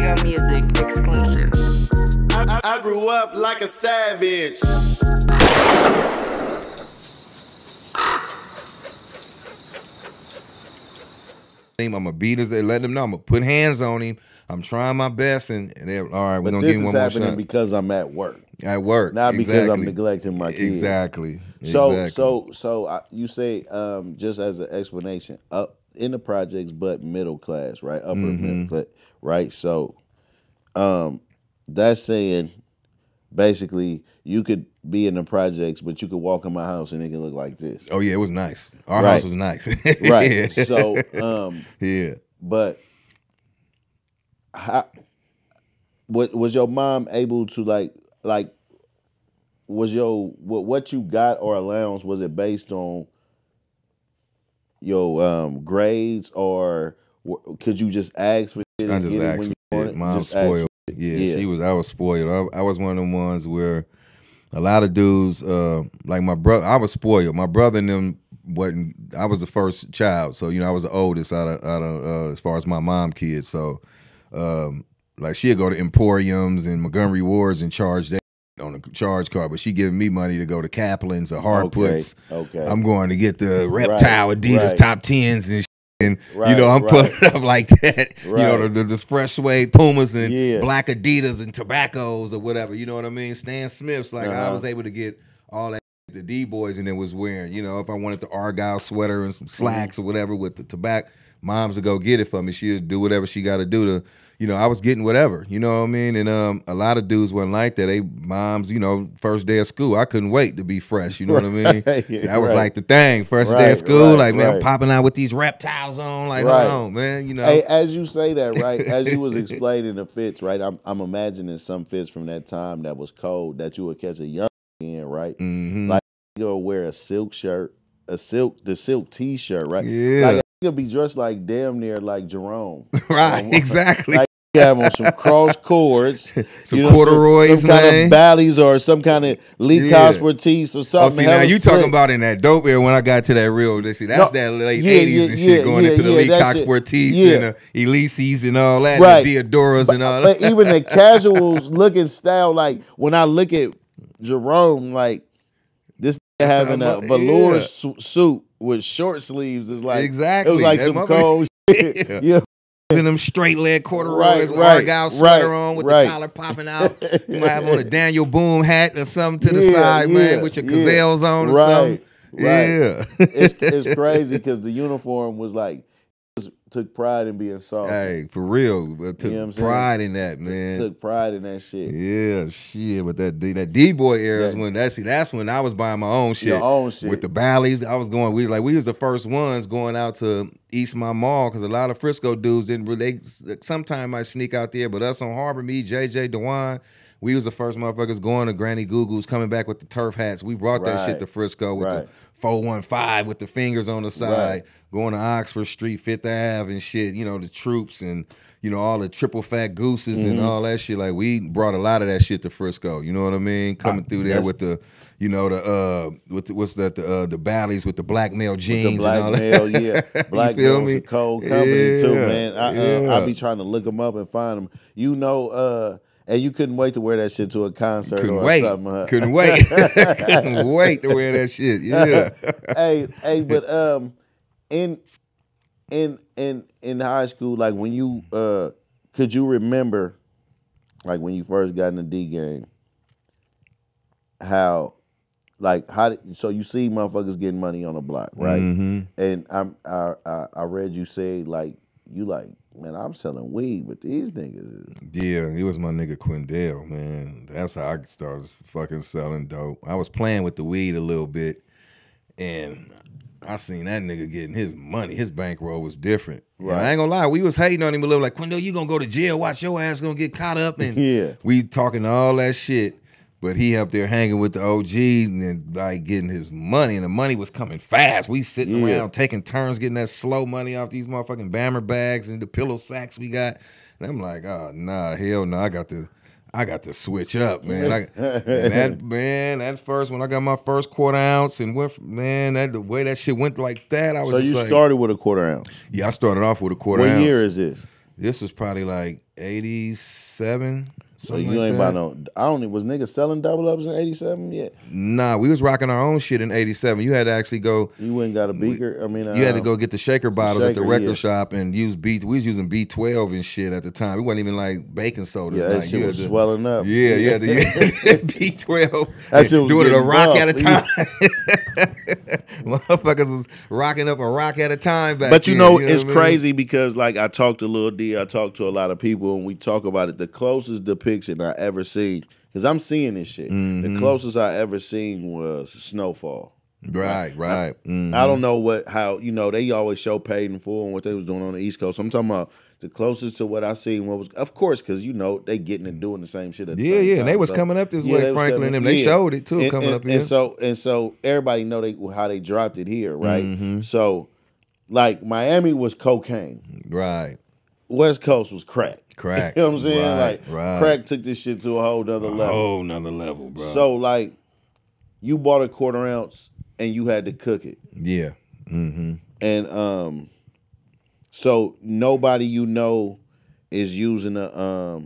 RBL Music exclusive. I grew up like a savage. I'm gonna beat us. They let them know. I'm gonna put hands on him. I'm trying my best, and they're all right. We're gonna give him one more shot. But this is happening because I'm at work. At work, not because I'm neglecting my kids. Exactly. So you say just as an explanation, up in the projects, but middle class, right? Upper middle class, right? So, that's saying basically you could be in the projects, but you could walk in my house and it could look like this. Oh yeah, it was nice. Our house was nice. Right. So yeah. But what was your mom able to like was your what you got or allowance, was it based on your grades, or could you just ask for shit? I just asked for shit. Mom spoiled. Yeah, I was spoiled. I was one of them ones where a lot of dudes, like my brother, I was spoiled. My brother and them wasn't. I was the first child, so I was the oldest out of as far as my mom kids. So, like she'd go to Emporiums and Montgomery Wards and charge that on a charge card, but she giving me money to go to Kaplan's or Hardputs. Okay. I'm going to get the Reptile Adidas top 10s and. And I'm putting it up like that. The fresh suede Pumas and black Adidas and tobaccos or whatever. You know what I mean? Stan Smith's, like I was able to get all that the D-boys and then was wearing. If I wanted the Argyle sweater and some slacks or whatever with the tobacco, moms would go get it for me. She'd do whatever she got to do to. I was getting whatever. You know what I mean? And a lot of dudes wasn't like that. They moms, first day of school, I couldn't wait to be fresh. You know what I mean? That was like the thing. First day of school, man, I'm popping out with these reptiles on. Like, hold on, man. Hey, as you say that, right? As you was explaining the fits, right? I'm imagining some fits from that time that was cold that you would catch a young in, right? Like you'll wear a silk shirt, the silk T-shirt, right? Yeah. Like you'll be dressed like damn near like Jerome. Right, exactly. Like you have on some cross cords, some corduroys, some kind of Bally's or some kind of Lee Cospertise or something. Oh, see, now you talking about in that dope era when I got to that real, that's that late 80s and shit, going into the Lee Cospertise and the Elises and all that, and the Diodoras and all that. But even the casuals looking style, like when I look at Jerome, like this having a velour suit with short sleeves is like, it was like some cold shit. Yeah. In them straight leg corduroys, Argyle sweater on with the collar popping out. You might have on a Daniel Boone hat or something to the side, man, with your gazelles on or something. Yeah. It's crazy because the uniform was like, took pride in being soft. Hey, for real. Took pride in that, man. Took pride in that shit. Yeah, shit. But that D-boy era is when that's when I was buying my own shit. Your own shit. With the Bally's. I was going, we was the first ones going out to Eastmont Mall because a lot of Frisco dudes didn't really, sometimes might sneak out there, but us on Harbor, me, JJ, DeWine, we was the first motherfuckers going to Granny Goo-Goo's, coming back with the turf hats. We brought that shit to Frisco with the 415 with the fingers on the side, going to Oxford Street, Fifth Ave and shit, the troops and, all the triple fat gooses and all that shit. Like, we brought a lot of that shit to Frisco. You know what I mean? Coming through there with the, the Bally's with the black male jeans and all that. Black male, a cold company too, man. I be trying to look them up and find them. And you couldn't wait to wear that shit to a concert something. Huh? Couldn't wait. Couldn't wait to wear that shit. Yeah. But in high school, like when you could you remember, like when you first got in the D game, how so you see motherfuckers getting money on the block, right? And I read you say man, I'm selling weed with these niggas. Yeah, he was my nigga Quindell, man. That's how I started fucking selling dope. I was playing with the weed a little bit, and I seen that nigga getting his money. His bankroll was different. Right. I ain't gonna lie, we was hating on him a little, like, Quindell, you gonna go to jail, watch your ass gonna get caught up. And we talking all that shit. But he up there hanging with the OGs and like getting his money, and the money was coming fast. We sitting around taking turns getting that slow money off these motherfucking Bammer bags and the pillow sacks we got. And I'm like, oh nah, hell no, I got to switch up, man. That first when I got my first quarter ounce and went, the way that shit went like that, I was. So you started with a quarter ounce. Yeah, I started off with a quarter ounce. What year is this? This was probably like 87. So you ain't about no. Was niggas selling double ups in '87 yet? Nah, we was rocking our own shit in '87. You had to actually go. You went and got a beaker. I mean, you had to go get the shaker bottles at the record yeah. shop and use B. We was using B12 and shit at the time. We wasn't even like baking soda. Yeah, that shit was swelling up. Yeah, yeah, the B12. That shit was doing it a rock buff. at a time. Motherfuckers was rocking up a rock at a time back. But you then, know what it's I mean? crazy because like I talked to Lil D, I talked to a lot of people, and we talk about it. The closest depiction I ever seen, because I'm seeing this shit. The closest I ever seen was Snowfall. Right. I don't know how they always show Paid in Full and what they was doing on the East Coast. So I'm talking about the closest to what I seen was, of course, because they getting and doing the same shit at the same time. And they was coming up this way, Franklin and them. They showed it too, coming up here. And so everybody know how they dropped it here, right? So like Miami was cocaine. Right. West Coast was crack. Crack. You know what I'm saying? Right. Crack took this shit to a whole nother level. Whole nother level, bro. So like you bought a quarter ounce and you had to cook it. Yeah. And so nobody is using a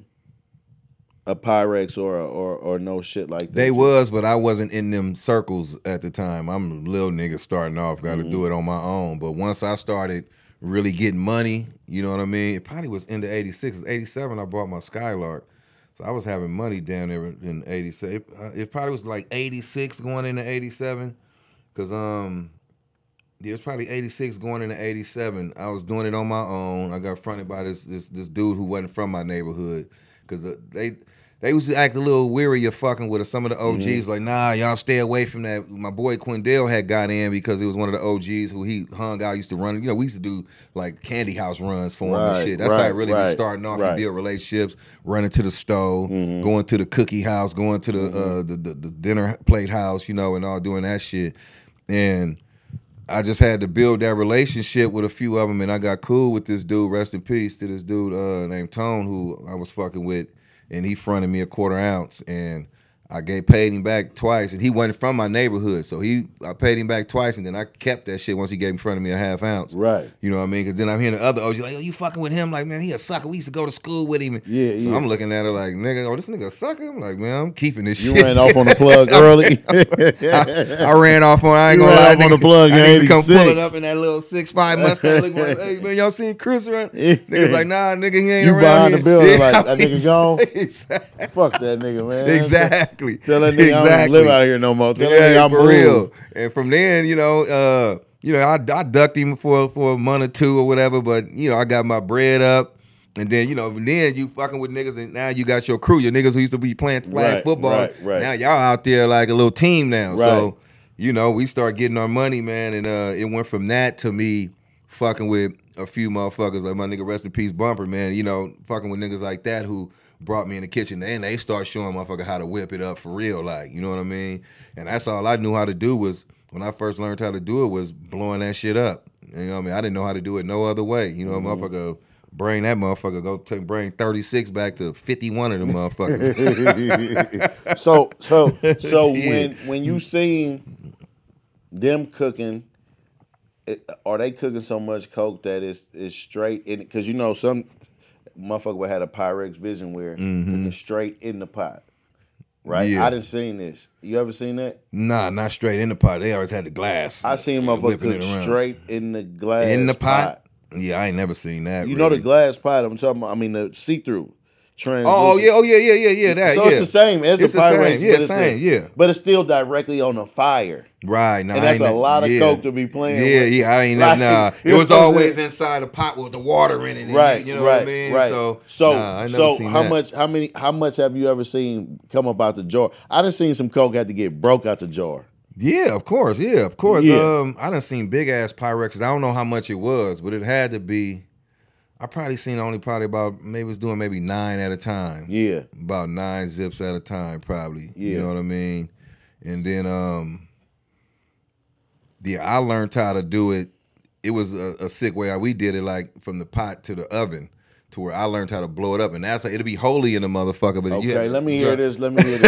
Pyrex or no shit like that. They was, but I wasn't in them circles at the time. I'm a little nigga starting off, got to do it on my own. But once I started really getting money, you know what I mean? It probably was into 86. 87, I bought my Skylark. So I was having money down there in 87. It probably was like 86 going into 87. Because it was probably 86 going into 87. I was doing it on my own. I got fronted by this dude who wasn't from my neighborhood. Because they used to act a little weary of fucking with us. Some of the OGs like, nah, y'all stay away from that. My boy Quindell had got in because he was one of the OGs who he hung out, used to run. We used to do like candy house runs for him and shit. That's how it really be starting off. You build relationships, running to the stove, going to the cookie house, going to the dinner plate house, and all doing that shit. And I just had to build that relationship with a few of them, and I got cool with this dude. Rest in peace to this dude named Tone, who I was fucking with. And he fronted me a quarter ounce, and I paid him back twice. And he wasn't from my neighborhood, so I paid him back twice, and then I kept that shit once he gave in front of me a half ounce. Right. You know what I mean? Because then I'm hearing the other OG like, oh, you fucking with him? Like, man, he a sucker. We used to go to school with him. So I'm looking at her like, nigga, this nigga a sucker? I'm like, man, I'm keeping this shit. You ran off on the plug early. I ran off on, I ain't gonna lie. On the plug, I need to come pull it up in that little 6'5" Mustang. Look like, hey, man, y'all seen Chris around? Niggas like, nah, nigga, he ain't you around behind here. the building like, that nigga gone? Exactly. Fuck that nigga, man. Exactly. Tell that nigga I don't live out here no more. Tell that nigga I'm for real. And from then, I ducked him for a month or two or whatever, but I got my bread up. And then, then you fucking with niggas, and now you got your crew, your niggas who used to be playing football. Right. Now y'all out there like a little team now. So, we start getting our money, man, and it went from that to me fucking with a few motherfuckers, like my nigga Rest in Peace Bumper, man, fucking with niggas like that who brought me in the kitchen, and they start showing motherfucker how to whip it up for real, like, you know what I mean? And that's all I knew how to do was, when I first learned how to do it, was blowing that shit up. You know what I mean? I didn't know how to do it no other way. Motherfucker, bring 36 back to 51 of them motherfuckers. So when you seen them cooking, are they cooking so much coke that it's straight in? Because some motherfucker would had a Pyrex vision where it's straight in the pot. Right? Yeah. I done seen this. You ever seen that? Nah, not straight in the pot. They always had the glass. I seen motherfucker cook straight in the glass in the pot? Yeah, I ain't never seen that. You know the glass pot I'm talking about? I mean the see-through. Oh yeah. That, so it's the same as the Pyrex. Same. But it's still directly on the fire. Right. Nah, and that's a lot of coke to be playing with. Yeah, I ain't never, nah. It was always inside a pot with the water in it. Right. You know what I mean? Right. So I never seen that. How much have you ever seen come up out the jar? I done seen some coke had to get broke out the jar. Yeah, of course. Yeah. I done seen big ass Pyrexes. I don't know how much it was, but it had to be. I probably seen about maybe 9 at a time. Yeah. About 9 zips at a time, probably. Yeah. You know what I mean? And then I learned how to do it. It was a sick way. We did it like from the pot to the oven, to where I learned how to blow it up. And that's it'll be holy in the motherfucker. But okay, let me hear this. Let me hear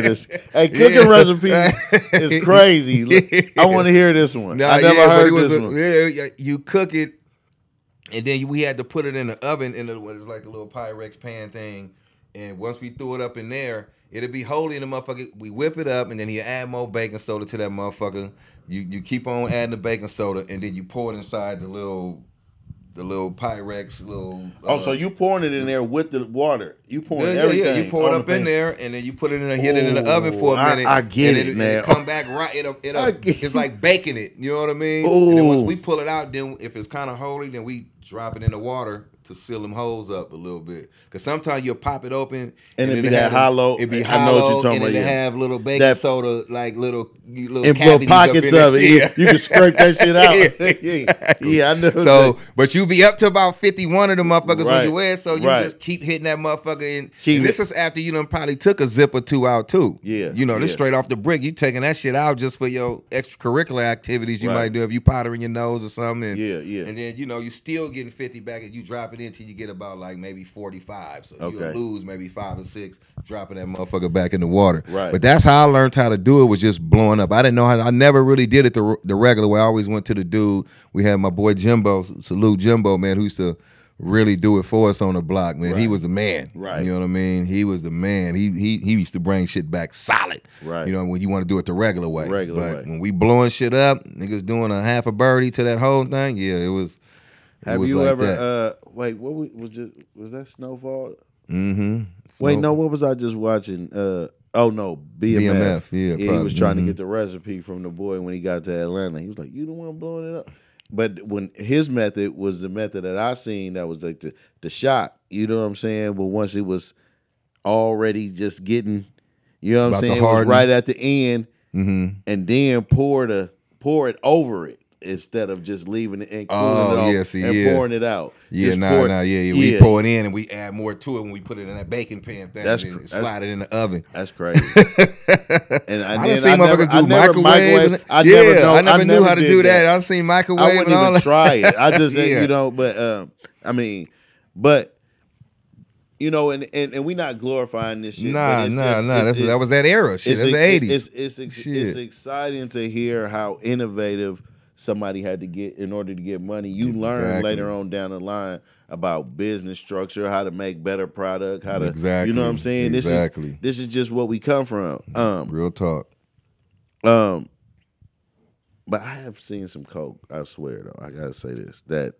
this. Hey, cooking recipes is crazy. I want to hear this one. I never heard this one. Yeah, you cook it. And then we had to put it in the oven in what is like a little Pyrex pan thing. And once we threw it up in there, it'd be holy in the motherfucker. We whip it up, and then you add more baking soda to that motherfucker. You keep on adding the baking soda, and then you pour it inside the little Pyrex little. So you pouring it in there with the water? You pouring everything? Yeah. You pour it up in there, and then you put it in, hit it in the oven for a minute. I get it now. It'll come back right. It's like baking it. You know what I mean? And then once we pull it out, then if it's kind of holy, then we drop it in the water to seal them holes up a little bit. Because sometimes you'll pop it open and it'd be that hollow. It'd be hollow. I know what you're talking and about. it'd have little baking soda, like little pockets of it. Yeah. You can scrape that shit out. Yeah, I know. So, but you be up to about 51 of them motherfuckers when you wear. So you just keep hitting that motherfucker and this is after you done probably took a zip or two out too. Yeah. You know, this straight off the brick. You taking that shit out just for your extracurricular activities you might do if you powdering your nose or something. And, and then, you know, you still getting 50 back and you drop it in till you get about like maybe 45. So you'll lose maybe 5 or 6 dropping that motherfucker back in the water. Right. But that's how I learned how to do it, was just blowing up. I didn't know how. I never really did it the regular way. I always went to the dude. We had my boy Jimbo, salute Jimbo, man, who used to really do it for us on the block, man. He was the man. Right. You know what I mean? He was the man. He used to bring shit back solid. Right. You know, when you want to do it the regular way. But when we blowing shit up, niggas doing a half a birdie to that whole thing, it was. Have you ever wait, what was that Snowfall? Mm-hmm. Wait, no, what was I just watching? Oh no, BMF. Yeah, he was trying to get the recipe from the boy when he got to Atlanta. He was like, "You the one blowing it up." But when his method was the method that I seen, that was like the shot. You know what I'm saying? But once it was already just getting, you know what I'm saying, it was right at the end, and then pour it over it, instead of just leaving it and cooling it off and pouring it out. Yeah, we pour it in and we add more to it when we put it in that baking pan thing and slide it in the oven. That's crazy. And I done seen motherfuckers do microwave. I never knew how to do that. I seen microwave. I wouldn't even try it. I just, you know, but I mean, but you know, and we not glorifying this shit. Nah. That was that era shit. That's the 80s. It's exciting to hear how innovative somebody had to get in order to get money. You learn later on down the line about business structure, how to make better product, how to, you know what I'm saying? This is just what we come from. Real talk. But I have seen some coke, I swear though, I gotta say this, that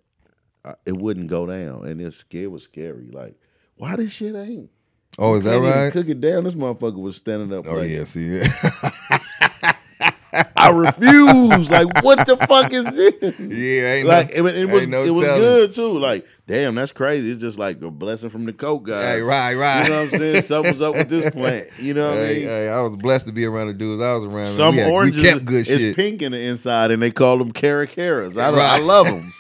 it wouldn't go down, and it was scary. Like, why this shit ain't? Oh, is that right? Cook it down. This motherfucker was standing up. Oh like, yeah, see. I refuse. Like, what the fuck is this? Yeah, ain't like no, it was good too. Like, damn, that's crazy. It's just like a blessing from the coke guys. Hey, right. You know what I'm saying? Something's up with this plant. You know what I mean? Hey, I was blessed to be around the dudes I was around. Some oranges kept good is shit. pink in the inside, and they call them caracaras. I love them.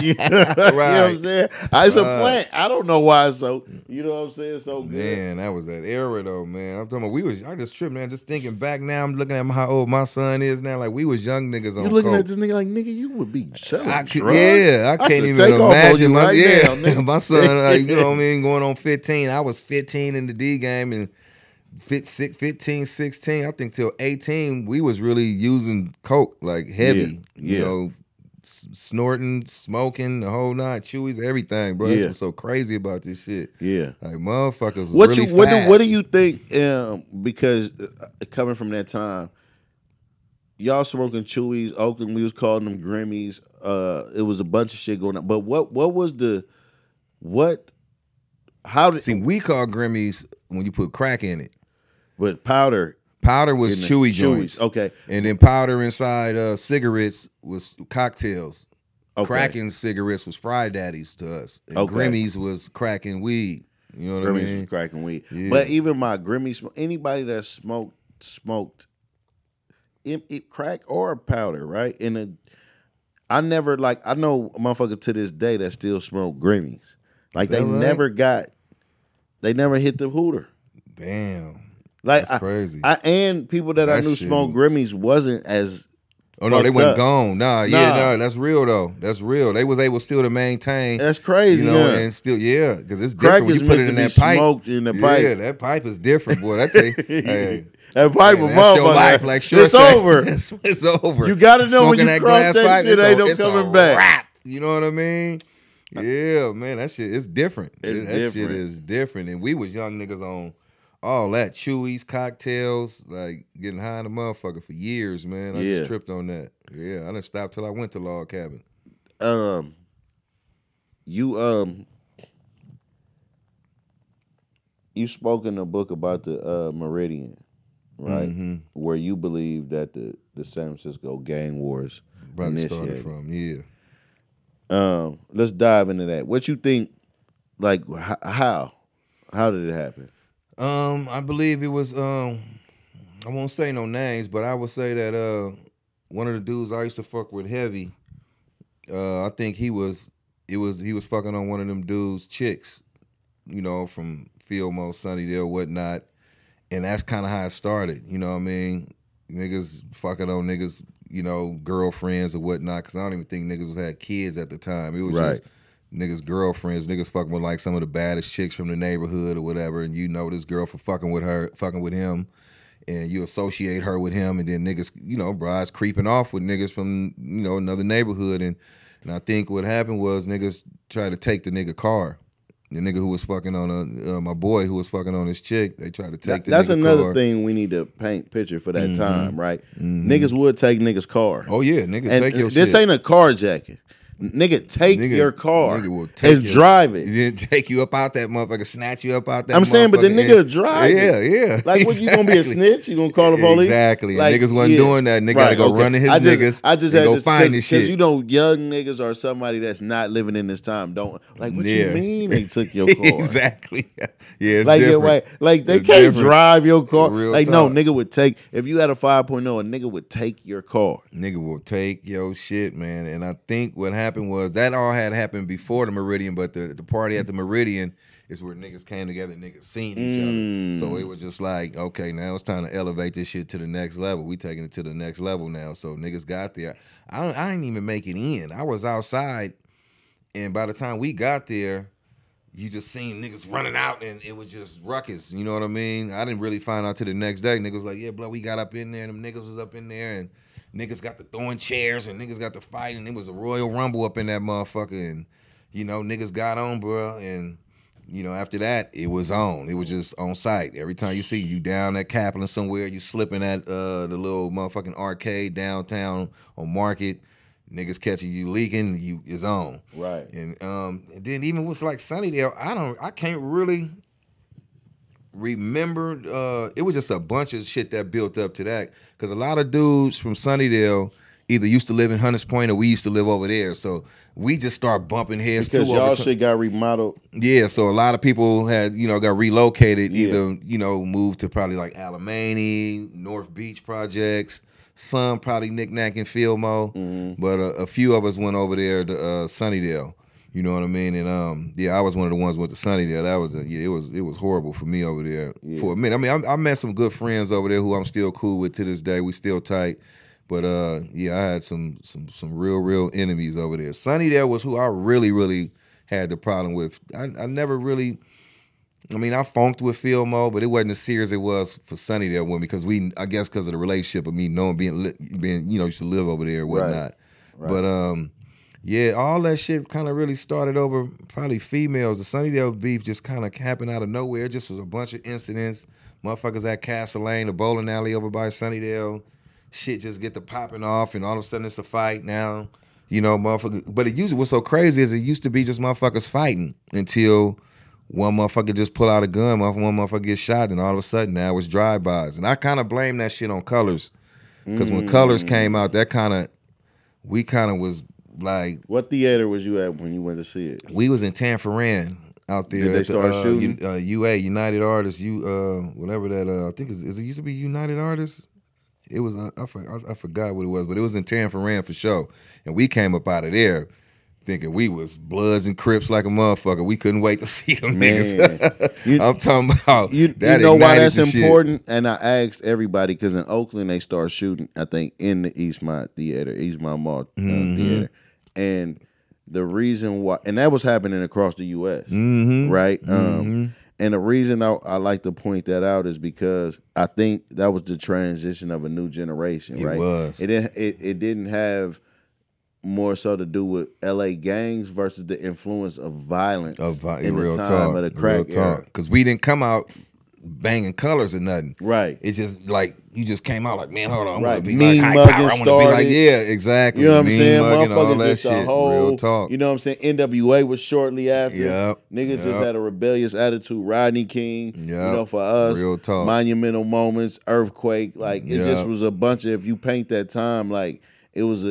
You know what I'm saying? It's a plant. I don't know why it's so. You know what I'm saying? So good. Man, that was that era though, man. I'm talking about I just tripped, man. Just thinking back now, I'm looking at how old my son is now. Like, we was young niggas on You looking coke. at this nigga like, nigga, you would be selling drugs. Yeah, I can't even imagine my son, you know what I mean, going on 15. I was 15 in the D game, and 15, 16, I think till 18, we was really using coke like heavy. You know, snorting, smoking, the whole nine, chewies, everything, bro. That's what's so crazy about this shit. Yeah, like motherfuckers. What do you think? Because coming from that time, y'all smoking chewies, Oakland, we was calling them Grimmies. It was a bunch of shit going on. But what was the how did we call Grimmies when you put crack in it? But powder was chewy joints. Okay. And then powder inside cigarettes was cocktails. Okay. Cracking cigarettes was Fry Daddies to us. And Grimmies was cracking weed. You know what I mean? Grimmies was cracking weed. Yeah. But even my Grimmies, anybody that smoked it crack or powder, right? I never, like, I know motherfuckers to this day that still smoke Grimmies. Like, they never hit the hooter. Damn. Like, that's crazy. And people that I knew smoked Grimmies wasn't as. Oh no, they went gone. Nah, that's real though. That's real. They was able still to maintain. That's crazy, you know, and still, because it's different when you put it in that pipe. Smoked in the pipe. Yeah, that pipe is different, boy. That take. Hey, that pipe of that's your life, like it's over. It's over. You got to know Smoking when you cross that shit, ain't no coming back. Wrap. You know what I mean? Yeah, man, that shit is different. It's That shit different. is different. And we was young niggas on all that. Chewies, cocktails, like getting high in the motherfucker for years, man. I just Yeah. tripped on that. Yeah, I didn't stop till I went to Log Cabin. You you spoke in a book about the Meridian, right? Mm-hmm. Where you believe that the San Francisco gang wars Probably started initiated. from, yeah. Let's dive into that. What you think? Like how did it happen? I believe it was I won't say no names, but I would say that one of the dudes I used to fuck with heavy, I think he was fucking on one of them dudes' chicks, you know, from Fillmore, Sunnydale, whatnot. And that's kind of how it started, you know what I mean? Niggas fucking on niggas, you know, girlfriends or whatnot, because I don't even think niggas had kids at the time. It was Right. just niggas' girlfriends, niggas fucking with like some of the baddest chicks from the neighborhood or whatever, and you know this girl for fucking with him, and you associate her with him, and then niggas, you know, brides creeping off with niggas from, you know, another neighborhood, and I think what happened was niggas tried to take the nigga car. The nigga who was fucking on my boy who was fucking on his chick, they tried to take the That's nigga another car. thing we need to paint picture for that time, right? Niggas would take niggas' car. Oh yeah, nigga, And take your this shit. ain't a carjacking. Nigga, take your car Nigga will take and your- drive it. Then take you up out that motherfucker, snatch you up out that. I'm saying, but the motherfucker, nigga and- drive it. Yeah. Like, what, you gonna be a snitch? You gonna call the police? Exactly. And Like, niggas wasn't doing that. Nigga gotta go run to his niggas I just and had go this, find this shit. Because, you know, young niggas are somebody that's not living in this time. Don't, like, what you Yeah. mean they took your car? Exactly. Yeah, it's Like, different. like they It's can't different. drive your car. Real Like, no, talk. nigga would take, if you had a 5.0, a nigga would take your car. Nigga will take your shit, man. And I think what happened was that all had happened before the Meridian, but the party at the Meridian is where niggas came together, niggas seen each other. So it was just like, okay, now it's time to elevate this shit to the next level. We taking it to the next level now. So niggas got there. I didn't even make it in. I was outside, and by the time we got there, you just seen niggas running out, and it was just ruckus. You know what I mean? I didn't really find out till the next day. Niggas was like, yeah, bro, we got up in there, and them niggas was up in there, and niggas got to throwing chairs, and niggas got to fighting. It was a Royal Rumble up in that motherfucker, and, you know, niggas got on, bro, and, you know, after that, it was on. It was just on site. Every time you see you down at Kaplan somewhere, you slipping at the little motherfucking arcade downtown on Market, niggas catching you leaking, you is on. Right. And then even with like Sunnydale, I can't really remember. It was just a bunch of shit that built up to that, because a lot of dudes from Sunnydale either used to live in Hunters Point or we used to live over there. So we just start bumping heads Because too. y'all over time. shit got remodeled. Yeah, so a lot of people had, you know, got relocated, Yeah. either, you know, moved to probably like Alamany, North Beach projects, some probably Knickknack and Fillmore, but a few of us went over there to Sunnydale. You know what I mean? And yeah, I was one of the ones who went to Sunnydale. That was it was horrible for me over there for a minute. I mean, I met some good friends over there who I'm still cool with to this day. We still tight. But yeah, I had some real enemies over there. Sunnydale was who I really had the problem with. I never really, I mean, I funked with Fillmore, but it wasn't as serious as it was for Sunnydale with me, because I guess because of the relationship of me knowing being you know, used to live over there and whatnot. Right. But yeah, all that shit kind of really started over probably females. The Sunnydale beef just kind of happened out of nowhere. It just was a bunch of incidents. Motherfuckers at Castle Lane, the bowling alley over by Sunnydale. Shit just get to popping off, and all of a sudden it's a fight now. You know, motherfucker. But it usually, what's so crazy is it used to be just motherfuckers fighting until one motherfucker just pull out a gun, one motherfucker get shot, and all of a sudden now it's drive-bys. And I kind of blame that shit on Colors. Because when Colors came out, we kind of was like... What theater was you at when you went to see it? We was in Tanforan out there. Did they at start shooting? UA, United Artists, whatever that, I think it used to be United Artists? It was, I forgot what it was, but it was in Tanforan for sure. And we came up out of there thinking we was Bloods and Crips like a motherfucker. We couldn't wait to see them niggas. I'm talking about You that. know why ignited that's the shit. important? And I asked everybody, because in Oakland they start shooting, I think, in the Eastmont Theater, Eastmont Mall Theater. And the reason why, and that was happening across the U.S., right? And the reason I like to point that out is because I think that was the transition of a new generation, right? was. It didn't have more so to do with LA gangs versus the influence of violence in the real time talk, of the crack era. Because we didn't come out banging colors or nothing. Right. It's just like you just came out like, man, hold on, I want Right. to be Mean like high mugging power. I want to be started. like, yeah, exactly. You know what I'm Mean saying? mugging, all Motherfuckers that just a shit. whole, Real talk. you know what I'm saying? NWA was shortly after. Yep. Niggas just had a rebellious attitude. Rodney King, Yep. you know, for us, Real talk. Monumental Moments, Earthquake. Like, it just was a bunch of, if you paint that time, like, it was,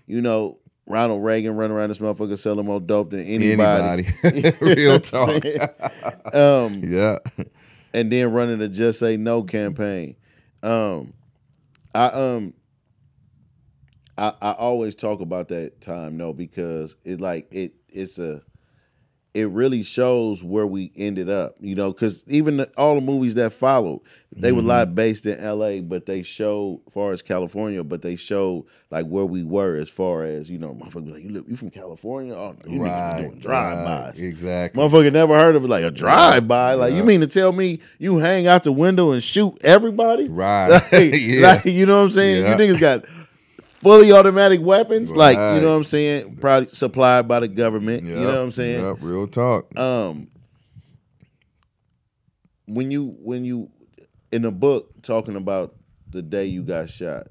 you know, Ronald Reagan running around this motherfucker selling more dope than anybody. Real talk. Yeah. And then running the Just Say No campaign. I always talk about that time though, because it really shows where we ended up, you know, because even all the movies that followed, they were a lot based in LA, but they showed, as far as California, but they showed like where we were as far as, you know, motherfuckers like, you from California? Oh, no, you niggas be doing drive-bys. Exactly. Motherfucker never heard of it, like a drive-by. Like, you mean to tell me you hang out the window and shoot everybody? Right. Like, Yeah. like, you know what I'm saying? Yeah. You niggas got fully automatic weapons, like, you Right. know what I'm saying? Probably supplied by the government. Yep. You know what I'm saying? Yep. Real talk. When you in the book talking about the day you got shot,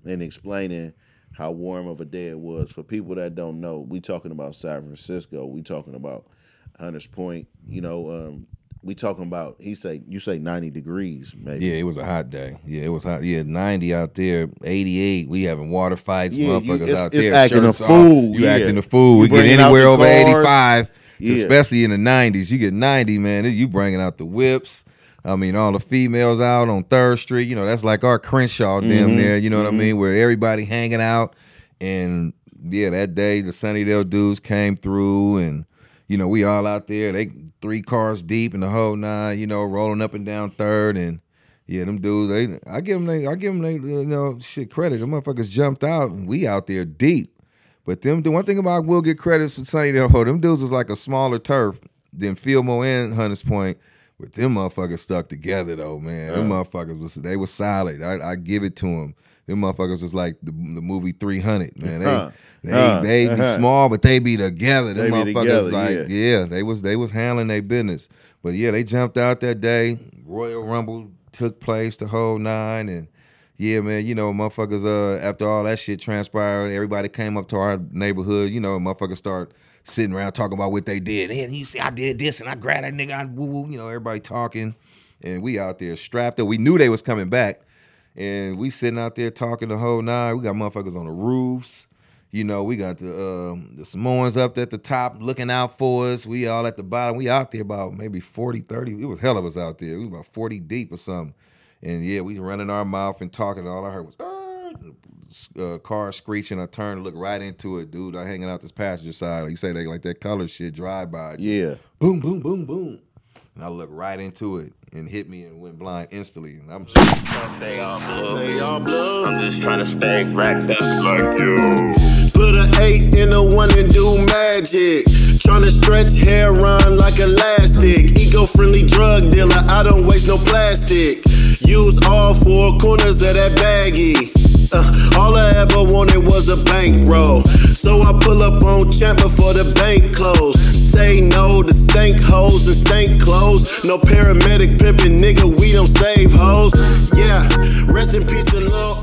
and explaining how warm of a day it was, for people that don't know, we talking about San Francisco, we talking about Hunters Point, you know, we talking about, you say 90 degrees, maybe. Yeah, it was a hot day. Yeah, it was hot. Yeah, 90 out there, 88. We having water fights, Yeah, motherfuckers out it's there. acting a shirts off. fool. You Yeah. acting a fool. You We get bringing out anywhere the over cars. 85, Yeah. especially in the 90s. You get 90, man. You bringing out the whips. I mean, all the females out on 3rd Street. You know, that's like our Crenshaw damn near. You know what I mean? Where everybody hanging out. And yeah, that day the Sunnydale dudes came through, and you know, we all out there. They 3 cars deep in the whole 9. You know, rolling up and down 3rd, and yeah, them dudes. I give them you know, shit credit. Them motherfuckers jumped out, and we out there deep. But the one thing about we'll get credits for Sunnydale, them dudes was like a smaller turf than Fillmore and Hunters Point. But them motherfuckers stuck together though, man. Them motherfuckers they was solid. I give it to them. Them motherfuckers was like the movie 300, man. They be small, but they be together. Them motherfuckers together, they was handling their business. But yeah, they jumped out that day. Royal Rumble took place, the whole 9, and yeah, man, you know, motherfuckers, after all that shit transpired, everybody came up to our neighborhood, you know, and motherfuckers start sitting around talking about what they did. And you see, I did this, and I grabbed that nigga, I woo-woo, you know, everybody talking. And we out there strapped up. We knew they was coming back. And we sitting out there talking the whole 9. We got motherfuckers on the roofs. You know, we got the Samoans up at the top looking out for us. We all at the bottom. We out there about maybe 40, 30. It was hell of us out there. We was about 40 deep or something. And yeah, we running our mouth and talking. All I heard was car screeching. I turned to look right into it, dude. I hanging out this passenger side. Like you say, they like that color shit, drive by. Yeah. Boom, boom, boom, boom. And I looked right into it and hit me and went blind instantly. And I'm just Stay on blue. I'm just trying to stay racked up like you. Put an 8 in a 1 and do magic. Tryna stretch hair on like elastic. Eco-friendly drug dealer, I don't waste no plastic. Use all 4 corners of that baggie. All I ever wanted was a bankroll. So I pull up on Champ before the bank close. Say no to stank hoes and stank clothes. No paramedic pimpin', nigga, we don't save hoes. Yeah, rest in peace to Lil